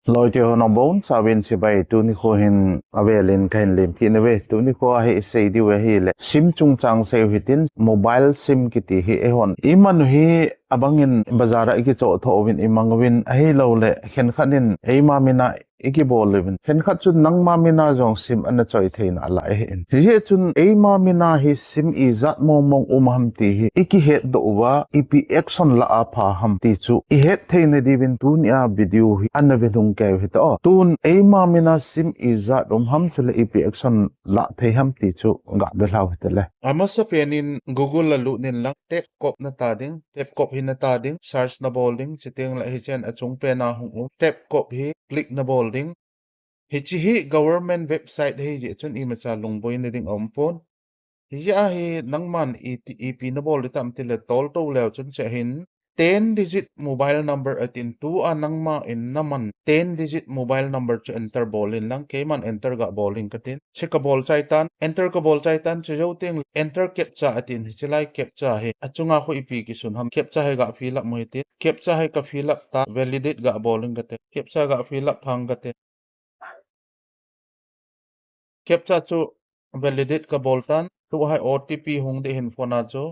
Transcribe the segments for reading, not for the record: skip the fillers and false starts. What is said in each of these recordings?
loi ti hono bon sabin si bai tu ni kho hin avelin kain lem ki ne tu ni kho hi sei di we hi le sim chung chang sei hitin mobile sim ki ti hi e hon iman hi abangin bazara ki cho tho win imangwin hi lo le khen khanin ei ma mina iki bol levin khen khat chun nang ma mina jong sim an choi thein ala hin je chun ei ma mina hi sim i zat mo mong ham ti hi iki het do wa ipi action la a pha ham ti chu i het thein di win tu nia video hi an velung ke hi to tun ei ma mina sim i zat ham chule ipi action la thei ham ti chu ga be hlaw hetele Amasa penin Google la lunin lang tap kop na tading tap kop hi na tading search na bolding sitting la hi chen achung pe na hung tap kop hi click na bolding hi chi hi government website hi je chun i macha lungboy na ding ompon hi ya hi nangman ep na bol tam tile tol to lew chun che hin 10-digit mobile number atin tu anangma in naman 10-digit mobile number cho enter bolin lang ke man enter ga bolin katin che ka bol chai tan enter ka bol chai tan che ting enter captcha atin chilai captcha he achunga kho ipi ki sun ham captcha he ga fill up mo ite captcha he ka fill up ta validate ga bolin kate captcha ga fill up thang kate captcha chu validate ka boltan tu hai otp hung de hin phone a cho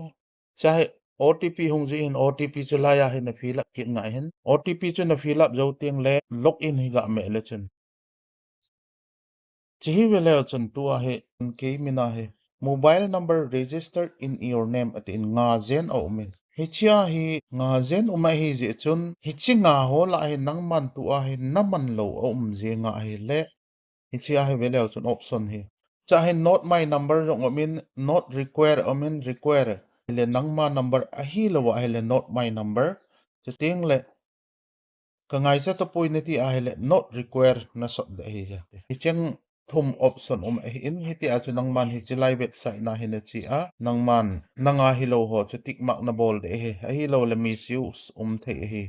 chahe OTP hung ji in OTP chu la ya hin fill up kit ngai hin OTP chu na fill up zo tiang le login hi ga me le chen chi hi le chen tu a he ke mina he mobile number registered in your name at in nga zen o min hi chia hi nga zen uma hi je chun hi chi nga ho la hi nang man tu a hi naman lo je nga hi le hi chia hi le chun option hi cha hi not my number o min not require o min require le nangma number ahi lo wa hele not my number chating le kangai sa to point ti a hele not require na so da hi ja hi cheng thum option in hi ti a chu nangman hi chilai website na hi na chi a nangman nanga hi lo ho chu tik mak na bol de hi ahi lo le misuse the hi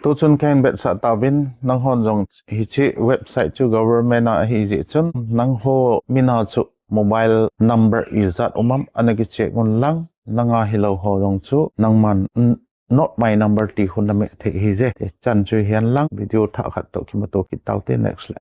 tu chun kain bet sa tabin nang hon jong hi chi website chu government a hi je chun nang ho mina chu mobile number izat anagi che ngon lang nanga hilo ho jong chu nangman not my number ti hun na me the hi je chan chu hian lang video tha khat to ki ma to ki taw te next la